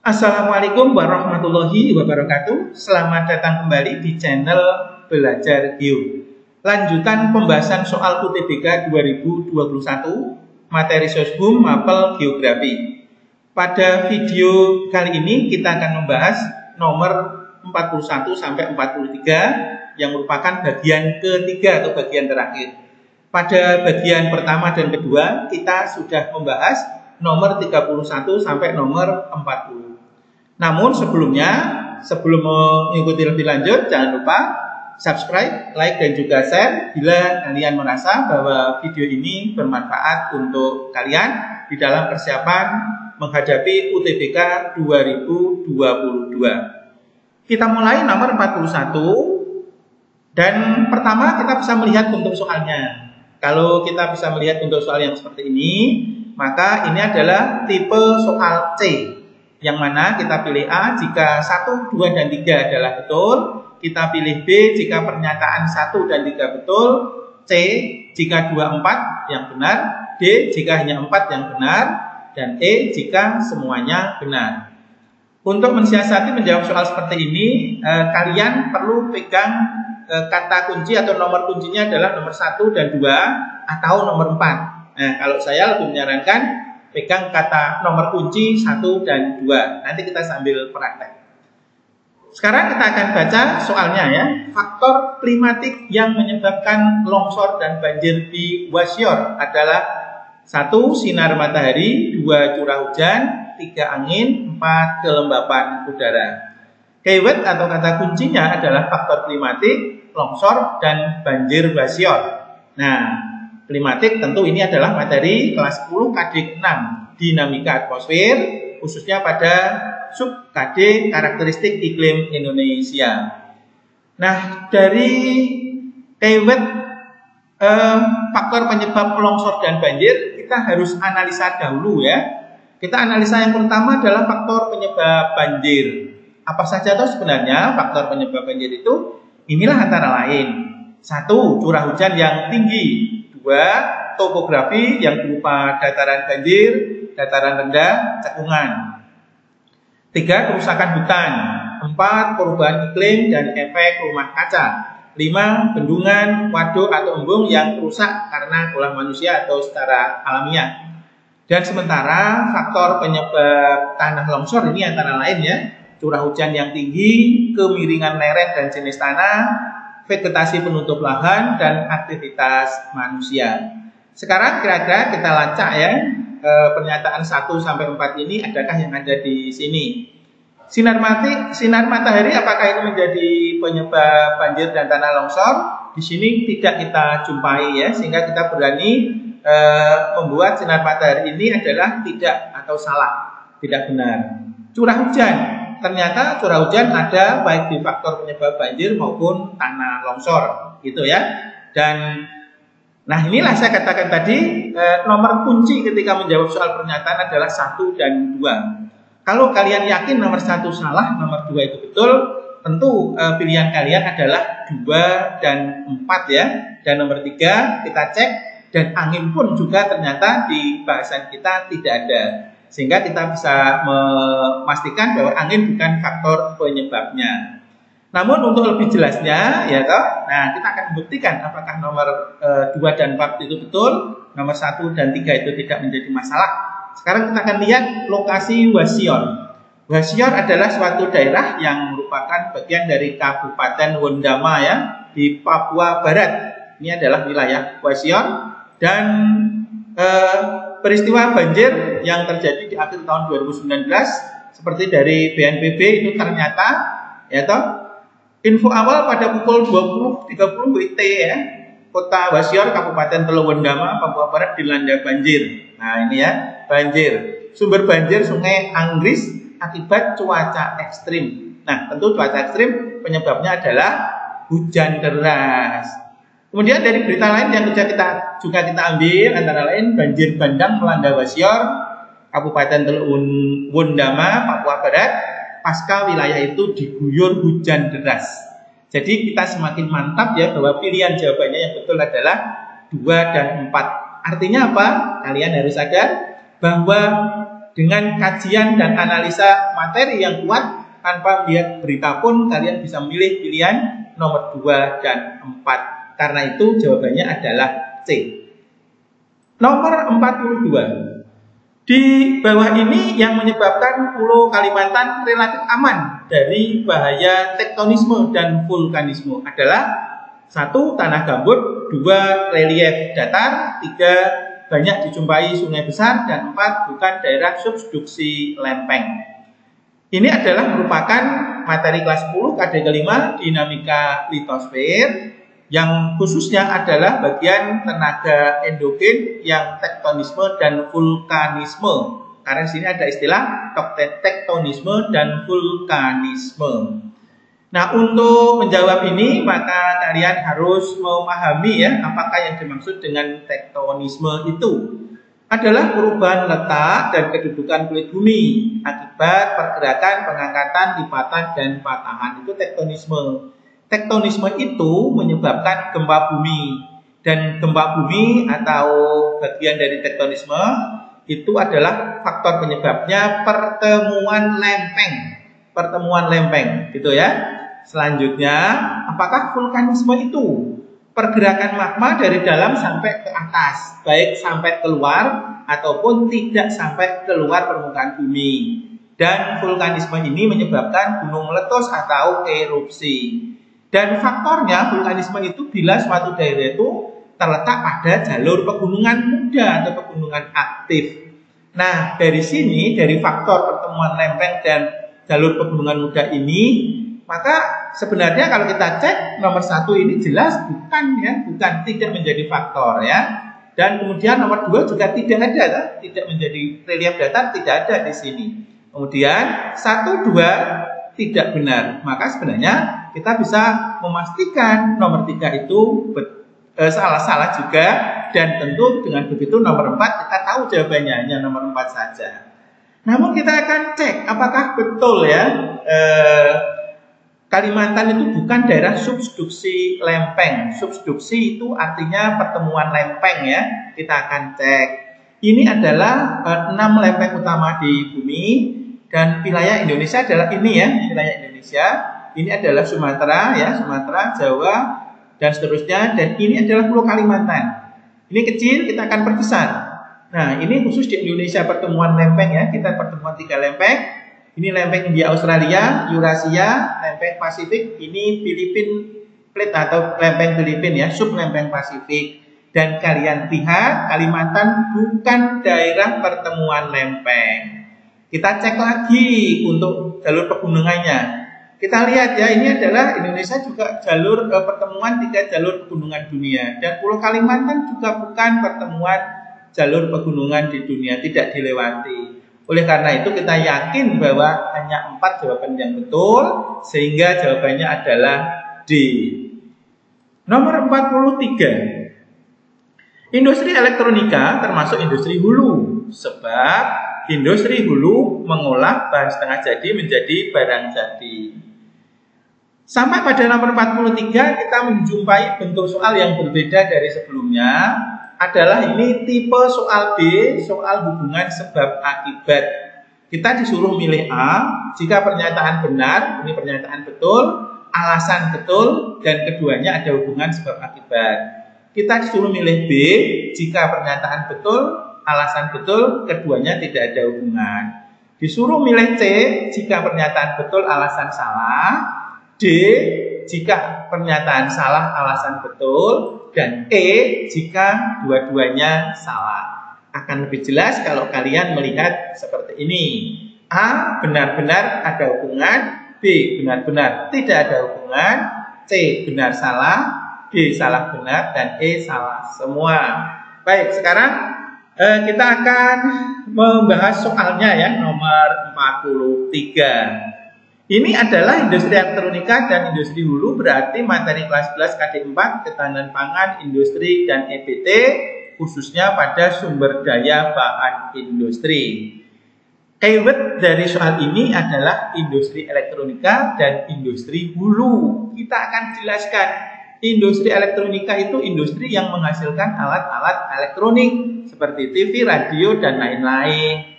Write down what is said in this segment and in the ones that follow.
Assalamualaikum warahmatullahi wabarakatuh. Selamat datang kembali di channel Belajar Geo. Lanjutan pembahasan soal UTBK 2021 materi Soshum Mapel Geografi. Pada video kali ini kita akan membahas nomor 41 sampai 43 yang merupakan bagian ketiga atau bagian terakhir. Pada bagian pertama dan kedua kita sudah membahas nomor 31 sampai nomor 40. Namun sebelum mengikuti lebih lanjut, jangan lupa subscribe, like, dan juga share bila kalian merasa bahwa video ini bermanfaat untuk kalian di dalam persiapan menghadapi UTBK 2022. Kita mulai nomor 41 dan pertama kita bisa melihat bentuk soalnya. Kalau kita bisa melihat bentuk soal yang seperti ini, maka ini adalah tipe soal C. Yang mana kita pilih A jika 1, 2, dan 3 adalah betul, kita pilih B jika pernyataan 1 dan 3 betul, C jika 2, 4 yang benar, D jika hanya 4 yang benar, dan E jika semuanya benar. Untuk mensiasati menjawab soal seperti ini, kalian perlu pegang kata kunci atau nomor kuncinya adalah nomor 1 dan 2 atau nomor 4. Nah, kalau saya lebih menyarankan pegang kata nomor kunci 1 dan 2. Nanti kita sambil praktek. Sekarang kita akan baca soalnya ya. Faktor klimatik yang menyebabkan longsor dan banjir di Wasior adalah 1. Sinar matahari, 2. Curah hujan, 3. Angin, 4. Kelembapan udara. Keyword atau kata kuncinya adalah faktor klimatik, longsor, dan banjir Wasior. Nah, klimatik tentu ini adalah materi kelas 10 KD 6 dinamika atmosfer, khususnya pada sub KD karakteristik iklim Indonesia. Nah, dari keyword faktor penyebab longsor dan banjir kita harus analisa dahulu ya. Kita analisa yang pertama adalah faktor penyebab banjir. Apa saja toh sebenarnya faktor penyebab banjir itu? Inilah antara lain. 1. Curah hujan yang tinggi. 2. Topografi yang berupa dataran banjir, dataran rendah, cekungan. 3. Kerusakan hutan. 4. Perubahan iklim dan efek rumah kaca. 5. Bendungan, waduk atau embung yang rusak karena ulah manusia atau secara alamiah. Dan sementara faktor penyebab tanah longsor ini antara lain ya, curah hujan yang tinggi, kemiringan lereng dan jenis tanah, vegetasi penutup lahan, dan aktivitas manusia. Sekarang kira-kira kita lacak ya, pernyataan 1 sampai 4 ini adakah yang ada di sini. Sinar matahari apakah itu menjadi penyebab banjir dan tanah longsor? Di sini tidak kita jumpai ya, sehingga kita berani membuat sinar matahari ini adalah tidak atau salah, tidak benar. Curah hujan, ternyata curah hujan ada baik di faktor penyebab banjir maupun tanah longsor, gitu ya. Dan nah inilah saya katakan tadi nomor kunci ketika menjawab soal pernyataan adalah 1 dan 2. Kalau kalian yakin nomor 1 salah, nomor 2 itu betul, tentu pilihan kalian adalah 2 dan 4 ya. Dan nomor 3 kita cek, dan angin pun juga ternyata di bahasan kita tidak ada. Sehingga kita bisa memastikan bahwa angin bukan faktor penyebabnya. Namun untuk lebih jelasnya ya toh, nah kita akan buktikan apakah nomor 2 dan 4 itu betul, nomor 1 dan 3 itu tidak menjadi masalah. Sekarang kita akan lihat lokasi Wasior. Wasior adalah suatu daerah yang merupakan bagian dari Kabupaten Wondama ya, di Papua Barat. Ini adalah wilayah Wasior dan peristiwa banjir yang terjadi di akhir tahun 2019 seperti dari BNPB itu ternyata ya toh, info awal pada pukul 20.30 WIT ya, Kota Wasior Kabupaten Telowondama Papua Barat dilanda banjir. Nah ini ya, banjir. Sumber banjir Sungai Anggris akibat cuaca ekstrim. Nah tentu cuaca ekstrim penyebabnya adalah hujan deras. Kemudian dari berita lain yang juga kita ambil antara lain banjir bandang melanda Wasior Kabupaten Telowondama Papua Barat pasca wilayah itu diguyur hujan deras. Jadi kita semakin mantap ya bahwa pilihan jawabannya yang betul adalah 2 dan 4. Artinya apa? Kalian harus sadar bahwa Dengan kajian dan analisa materi yang kuat, tanpa melihat berita pun kalian bisa memilih pilihan nomor 2 dan 4. Karena itu jawabannya adalah C. Nomor 42. Di bawah ini yang menyebabkan Pulau Kalimantan relatif aman dari bahaya tektonisme dan vulkanisme adalah 1. Tanah gambut, 2. Relief datar, 3. Banyak dijumpai sungai besar, dan 4. Bukan daerah subduksi lempeng. Ini adalah merupakan materi kelas 10 KD kelima dinamika litosfer yang khususnya adalah bagian tenaga endogen yang tektonisme dan vulkanisme. Karena di sini ada istilah tektonisme dan vulkanisme. Nah, untuk menjawab ini maka kalian harus memahami ya apakah yang dimaksud dengan tektonisme itu. Adalah perubahan letak dan kedudukan kulit bumi akibat pergerakan, pengangkatan, lipatan, dan patahan. Itu tektonisme. Tektonisme itu menyebabkan gempa bumi. Dan gempa bumi atau bagian dari tektonisme itu adalah faktor penyebabnya pertemuan lempeng. Pertemuan lempeng, gitu ya. Selanjutnya, apakah vulkanisme itu? Pergerakan magma dari dalam sampai ke atas, baik sampai keluar ataupun tidak sampai keluar permukaan bumi. Dan vulkanisme ini menyebabkan gunung meletus atau erupsi. Dan faktornya vulkanisme itu bila suatu daerah itu terletak pada jalur pegunungan muda atau pegunungan aktif. Nah, dari sini, dari faktor pertemuan lempeng dan jalur pegunungan muda ini, maka sebenarnya kalau kita cek nomor 1 ini jelas bukan ya, bukan, tidak menjadi faktor ya. Dan kemudian nomor 2 juga tidak ada, tidak menjadi relief datar, tidak ada di sini. Kemudian 1, 2 tidak benar. Maka sebenarnya kita bisa memastikan nomor 3 itu salah juga, dan tentu dengan begitu nomor 4 kita tahu jawabannya hanya nomor 4 saja. Namun kita akan cek apakah betul ya Kalimantan itu bukan daerah subduksi lempeng. Subduksi itu artinya pertemuan lempeng ya. Kita akan cek. Ini adalah 6 lempeng utama di bumi, dan wilayah Indonesia adalah ini ya, wilayah Indonesia. Ini adalah Sumatera ya, Sumatera, Jawa, dan seterusnya. Dan ini adalah Pulau Kalimantan. Ini kecil, kita akan perbesar. Nah, ini khusus di Indonesia pertemuan lempeng ya. Kita pertemuan 3 lempeng. Ini lempeng India Australia, Eurasia, lempeng Pasifik. Ini Filipin Plate atau lempeng Filipin ya, sub lempeng Pasifik. Dan kalian lihat Kalimantan bukan daerah pertemuan lempeng. Kita cek lagi untuk jalur pegunungannya. Kita lihat ya, ini adalah Indonesia juga jalur pertemuan 3 jalur pegunungan dunia. Dan Pulau Kalimantan juga bukan pertemuan jalur pegunungan di dunia, tidak dilewati. Oleh karena itu kita yakin bahwa hanya 4 jawaban yang betul, sehingga jawabannya adalah D. Nomor 43. Industri elektronika termasuk industri hulu, sebab industri hulu mengolah bahan setengah jadi menjadi barang jadi. Sampai pada nomor 43 kita menjumpai bentuk soal yang berbeda dari sebelumnya. Adalah ini tipe soal B, soal hubungan sebab akibat. Kita disuruh milih A jika pernyataan benar, ini pernyataan betul, alasan betul, dan keduanya ada hubungan sebab akibat. Kita disuruh milih B jika pernyataan betul, alasan betul, keduanya tidak ada hubungan. Disuruh milih C jika pernyataan betul, alasan salah. D jika pernyataan salah, alasan betul, dan E jika dua-duanya salah. Akan lebih jelas kalau kalian melihat seperti ini. A benar-benar ada hubungan, B benar-benar tidak ada hubungan, C benar salah, D salah benar, dan E salah semua. Baik, sekarang kita akan membahas soalnya ya, nomor 43. Ini adalah industri elektronika dan industri hulu, berarti materi kelas 11 KD 4 ketahanan pangan, industri, dan EBT khususnya pada sumber daya bahan industri. Keyword dari soal ini adalah industri elektronika dan industri hulu. Kita akan jelaskan industri elektronika itu industri yang menghasilkan alat-alat elektronik seperti TV, radio, dan lain-lain.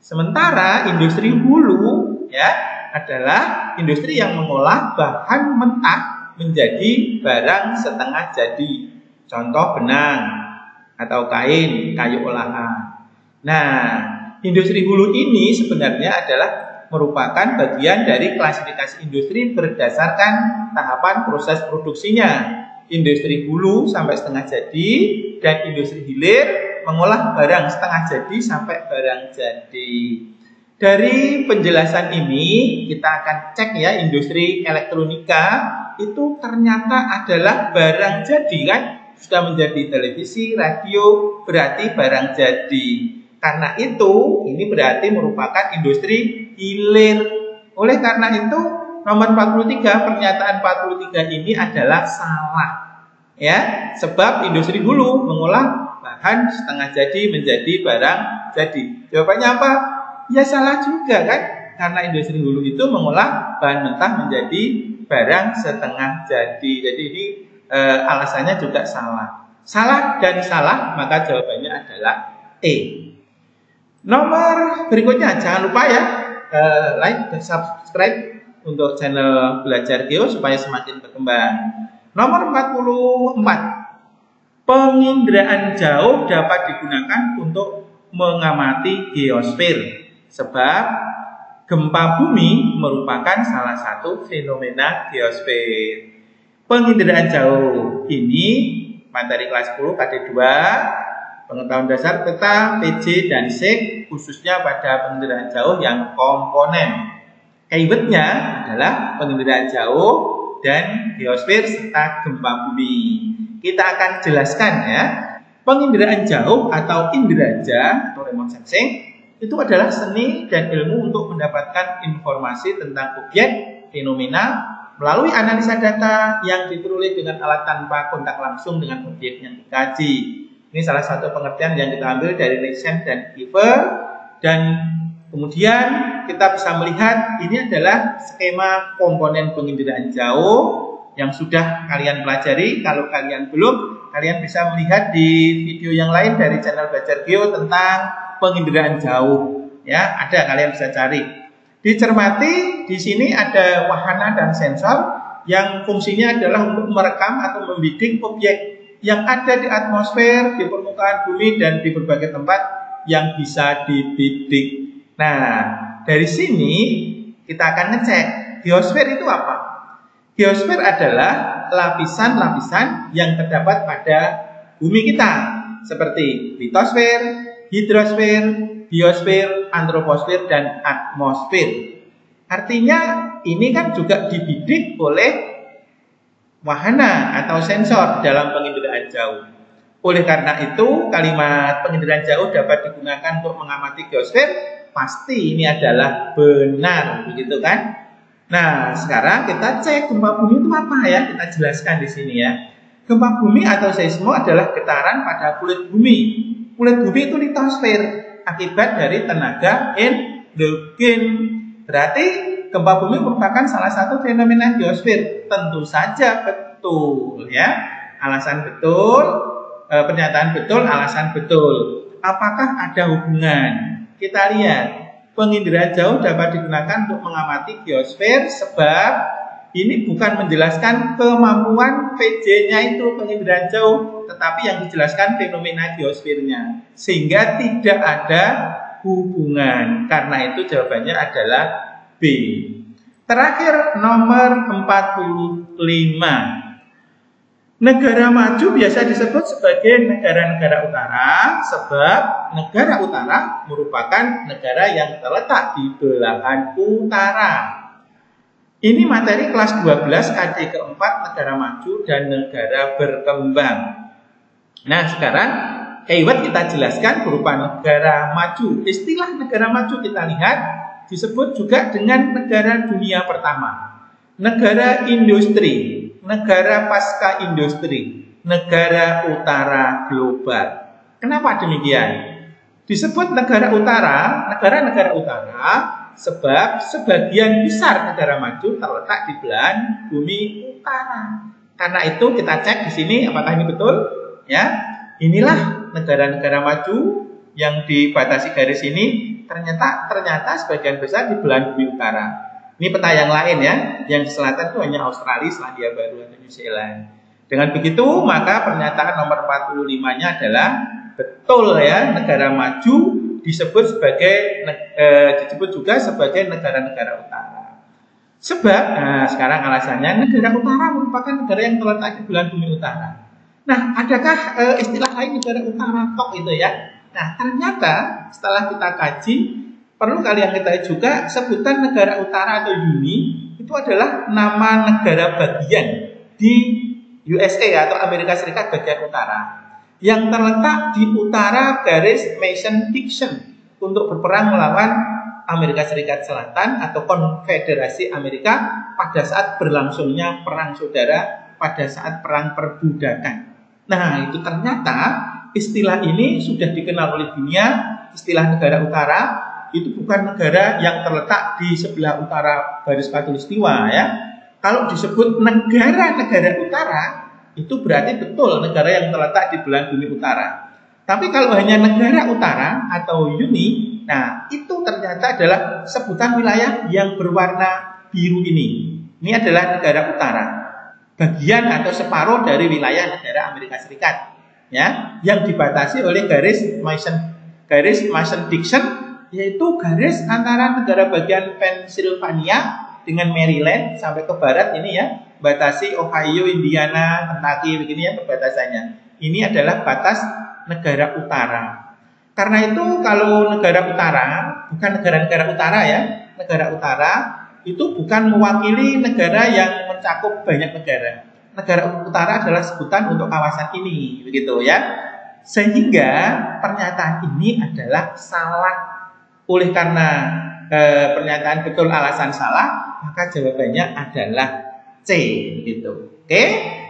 Sementara industri hulu ya adalah industri yang mengolah bahan mentah menjadi barang setengah jadi. Contoh benang atau kain, kayu olahan. Nah, industri hulu ini sebenarnya adalah merupakan bagian dari klasifikasi industri berdasarkan tahapan proses produksinya. Industri hulu sampai setengah jadi dan industri hilir mengolah barang setengah jadi sampai barang jadi. Dari penjelasan ini kita akan cek ya, industri elektronika itu ternyata adalah barang jadi kan, sudah menjadi televisi, radio, berarti barang jadi. Karena itu ini berarti merupakan industri hilir. Oleh karena itu nomor 43, pernyataan 43 ini adalah salah. Ya, sebab industri hulu mengolah bahan setengah jadi menjadi barang jadi. Jawabannya apa? Ya salah juga kan? Karena industri hulu itu mengolah bahan mentah menjadi barang setengah jadi. Jadi ini alasannya juga salah. Salah dan salah, maka jawabannya adalah E. Nomor berikutnya, jangan lupa ya like dan subscribe untuk channel Belajar Geo supaya semakin berkembang. Nomor 44, penginderaan jauh dapat digunakan untuk mengamati geosfer. Sebab gempa bumi merupakan salah satu fenomena geosfer. Penginderaan jauh ini materi kelas 10 KD2, pengetahuan dasar peta, PJ, dan SIG, khususnya pada penginderaan jauh yang komponen. Keywordnya adalah penginderaan jauh dan geosfer serta gempa bumi. Kita akan jelaskan ya. Penginderaan jauh atau inderaja atau remote sensing itu adalah seni dan ilmu untuk mendapatkan informasi tentang objek, fenomena melalui analisa data yang diperoleh dengan alat tanpa kontak langsung dengan objek yang dikaji. Ini salah satu pengertian yang kita ambil dari Leysen dan Giver, dan kemudian kita bisa melihat ini adalah skema komponen penginderaan jauh yang sudah kalian pelajari. Kalau kalian belum, kalian bisa melihat di video yang lain dari channel Belajar Geo tentang penginderaan jauh. Ya, ada, kalian bisa cari. Dicermati, di sini ada wahana dan sensor yang fungsinya adalah untuk merekam atau membidik objek yang ada di atmosfer, di permukaan bumi, dan di berbagai tempat yang bisa dibidik. Nah, dari sini kita akan ngecek geosfer itu apa? Geosfer adalah lapisan-lapisan yang terdapat pada bumi kita, seperti litosfer, hidrosfer, biosfer, antroposfer, dan atmosfer. Artinya ini kan juga dibidik oleh wahana atau sensor dalam penginderaan jauh. Oleh karena itu, kalimat penginderaan jauh dapat digunakan untuk mengamati geosfer, pasti ini adalah benar, begitu kan? Nah, sekarang kita cek gempa bumi itu apa ya? Kita jelaskan di sini ya. Gempa bumi atau seismo adalah getaran pada kulit bumi. Kulit bumi itu litosfer akibat dari tenaga endogen. Berarti gempa bumi merupakan salah satu fenomena geosfer. Tentu saja betul ya. Alasan betul, pernyataan betul, alasan betul. Apakah ada hubungan? Kita lihat. Penginderaan jauh dapat digunakan untuk mengamati geosfer sebab ini bukan menjelaskan kemampuan PJ-nya itu penginderaan jauh, tetapi yang dijelaskan fenomena geosfernya. Sehingga tidak ada hubungan. Karena itu jawabannya adalah B. Terakhir nomor 45. Negara maju biasa disebut sebagai negara-negara utara sebab negara utara merupakan negara yang terletak di belahan utara. Ini materi kelas 12 KD keempat, negara maju dan negara berkembang. Nah, sekarang keyword kita jelaskan berupa negara maju. Istilah negara maju kita lihat disebut juga dengan negara dunia pertama, negara industri, negara pasca industri, negara utara global. Kenapa demikian? Disebut negara utara, negara-negara utara, sebab sebagian besar negara maju terletak di belahan bumi utara. Karena itu kita cek di sini apakah ini betul? Ya, inilah negara-negara maju yang dibatasi garis ini ternyata sebagian besar di belahan bumi utara. Ini peta yang lain ya, yang di selatan itu hanya Australia, Selandia Baru, atau New Zealand. Dengan begitu, maka pernyataan nomor 45-nya adalah betul ya, negara maju disebut juga sebagai negara-negara utara. Sebab, sekarang alasannya negara utara merupakan negara yang terletak di belahan bumi utara. Nah, adakah istilah lain negara utara tok itu ya? Nah, ternyata setelah kita kaji, perlu kalian ketahui juga sebutan negara utara atau UNI itu adalah nama negara bagian di USA atau Amerika Serikat bagian utara yang terletak di utara garis Mason-Dixon untuk berperang melawan Amerika Serikat Selatan atau Konfederasi Amerika pada saat berlangsungnya perang saudara, pada saat perang perbudakan. Nah, itu ternyata istilah ini sudah dikenal oleh dunia. Istilah negara utara itu bukan negara yang terletak di sebelah utara garis khatulistiwa ya. Kalau disebut negara-negara utara, itu berarti betul negara yang terletak di belahan bumi utara. Tapi kalau hanya negara utara atau UNI, nah itu ternyata adalah sebutan wilayah yang berwarna biru ini. Ini adalah negara utara, bagian atau separuh dari wilayah negara Amerika Serikat, ya, yang dibatasi oleh garis Mason-Dixon, yaitu garis antara negara bagian Pennsylvania dengan Maryland sampai ke barat ini ya, batasi Ohio, Indiana, Kentucky begini ya perbatasannya. Ini adalah batas negara utara. Karena itu kalau negara utara bukan negara-negara utara ya, negara utara itu bukan mewakili negara yang mencakup banyak negara. Negara utara adalah sebutan untuk kawasan ini, begitu ya. Sehingga pernyataan ini adalah salah. Oleh karena pernyataan betul alasan salah, maka jawabannya adalah C gitu. Oke,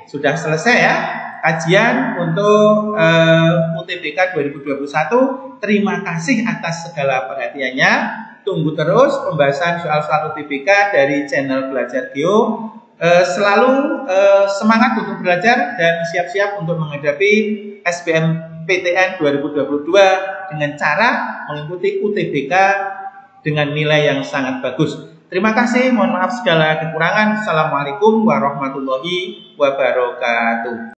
sudah selesai ya kajian untuk UTBK 2021. Terima kasih atas segala perhatiannya. Tunggu terus pembahasan soal-soal UTBK dari channel Belajar Geo. Selalu semangat untuk belajar dan siap-siap untuk menghadapi SBMPTN 2022 dengan cara mengikuti UTBK dengan nilai yang sangat bagus. Terima kasih, mohon maaf segala kekurangan. Assalamualaikum warahmatullahi wabarakatuh.